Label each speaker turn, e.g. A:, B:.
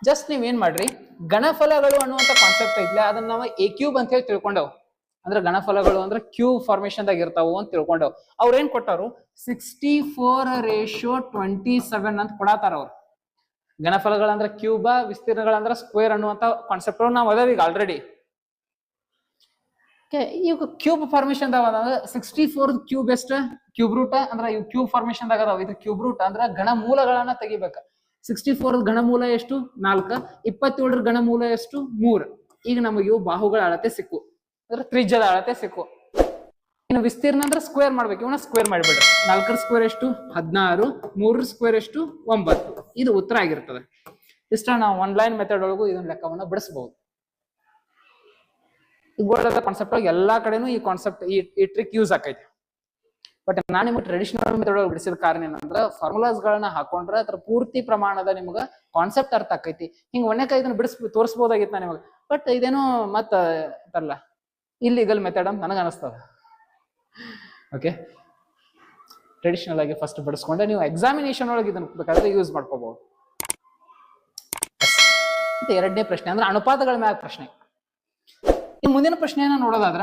A: Just ನೀವ್ ಏನ್ ಮಾಡ್ರಿ, ಗಣಫಲಗಳು ಅನ್ನುವಂತ ಕಾನ್ಸೆಪ್ಟ್ ಐತ್ಲೆ ಅದನ್ನ ನಾವು ಎ ಕ್ಯೂಬ್ ಅಂತ ಹೇಳಿ ತಿಳ್ಕೊಂಡವ್. ಅಂದ್ರೆ ಗಣಫಲಗಳು ಅಂದ್ರೆ ಕ್ಯೂಬ್ ಫಾರ್ಮೇಶನ್ ದಾಗ ಇರ್ತಾವು ಅಂತ ತಿಳ್ಕೊಂಡವ್. ಅವ್ರ ಏನ್ ಕೊಟ್ಟಾರು, 64:27 ಅಂತ ಕೊಡತಾರ ಅವ್ರು. ಗಣಫಲಗಳಂದ್ರ ಕ್ಯೂಬ, ವಿಸ್ತೀರ್ಣಗಳಂದ್ರ ಸ್ಕ್ವೇರ್ ಅನ್ನುವಂತ ಕಾನ್ಸೆಪ್ಟ್ ನಾವು ಅದಾವ ಈಗ ಆಲ್ರೆಡಿ. ಈಗ ಕ್ಯೂಬ್ ಫಾರ್ಮೇಶನ್ ದಾಗ 64 ಕ್ಯೂಬ್ ಎಷ್ಟ, ಕ್ಯೂಬ್ ರೂಟ್ ಅಂದ್ರೆ ಇವು ಕ್ಯೂಬ್ ಫಾರ್ಮೇಶನ್ ದಾಗ ಅದಾವ. ಇದು ಕ್ಯೂಬ್ ರೂಟ್ ಅಂದ್ರ ಘನ ಮೂಲಗಳನ್ನ ತೆಗಿಬೇಕ. 64 ಘನಮೂಲ ಎಷ್ಟು 4, 27 ಘನಮೂಲ ಎಷ್ಟು 3. ಈಗ ನಮಗೆ ಇವು ಬಾಹುಗಳ ಅಳತೆ ಸಿಕ್ಕು, ಅಂದ್ರೆ ತ್ರಿಜ್ಯದ ಅಳತೆ ಸಿಕ್ಕು. ಇನ್ನು ವಿಸ್ತೀರ್ಣ ಅಂದ್ರೆ ಸ್ಕ್ವೇರ್ ಮಾಡ್ಬೇಕು, ಇವನ್ನ ಸ್ಕ್ವೇರ್ ಮಾಡಿಬಿಡ್ರಿ. 4 ಸ್ಕ್ವೇರ್ ಎಷ್ಟು 16, 3 ಸ್ಕ್ವೇರ್ ಎಷ್ಟು 9. ಇದು ಉತ್ತರ ಆಗಿರ್ತದೆ. ಇಷ್ಟ ನಾವು ಆನ್ಲೈನ್ ಮೆಥಡ್ ಒಳಗೂ ಇದನ್ನ ಲೆಕ್ಕವನ್ನ ಬಿಡಿಸಬಹುದು. ಈ ಗೋಳದ ಕಾನ್ಸೆಪ್ಟ್ ಒಳಗೆ ಎಲ್ಲಾ ಕಡೆನೂ ಈ ಕಾನ್ಸೆಪ್ಟ್ ಈ ಟ್ರಿಕ್ ಯೂಸ್ ಆಕೈತಿ. ಬಟ್ ನಾನು ನಿಮ್ಗೆ ಟ್ರೆಡಿಷನಲ್ ಮೆಥಡ್ ಒಳಗೆ ಬಿಡಿಸಿದ ಕಾರಣ ಏನಂದ್ರ ಫಾರ್ಮುಲಾಸ್ ಗಳನ್ನ ಹಾಕೊಂಡ್ರೆ ಅದ್ರ ಪೂರ್ತಿ ಪ್ರಮಾಣದ ನಿಮ್ಗ ಕಾನ್ಸೆಪ್ಟ್ ಅರ್ಥ ಆಕೈತಿ. ಹಿಂಗ್ ಒಣ್ಣೆಕಾಯಿ ಇದನ್ನ ತೋರಿಸಬಹುದಾಗಿತ್ತು ನಿಮಗೆ. ಬಟ್ ಇದೇನೋ ಮತ್ತ ತರಲ್ಲ ಇಲ್ಲಿಗಲ್ ಮೆಥಡ್ ಅಂತ ನನಗೆ ಅನಿಸ್ತದ. ಓಕೆ, ಟ್ರೆಡಿಷನಲ್ ಆಗಿ ಫಸ್ಟ್ ಬಿಡಿಸ್ಕೊಂಡೆ ನೀವು ಎಕ್ಸಾಮಿನೇಷನ್ ಒಳಗೆ ಇದನ್ನ ಬೇಕಾದ್ರೆ ಯೂಸ್ ಮಾಡ್ಕೋಬಹುದು. ಎರಡನೇ ಪ್ರಶ್ನೆ ಅಂದ್ರೆ ಅನುಪಾತಗಳ ಮ್ಯಾಗ ಪ್ರಶ್ನೆ. ಮುಂದಿನ ಪ್ರಶ್ನೆಯನ್ನ ನೋಡೋದಾದ್ರ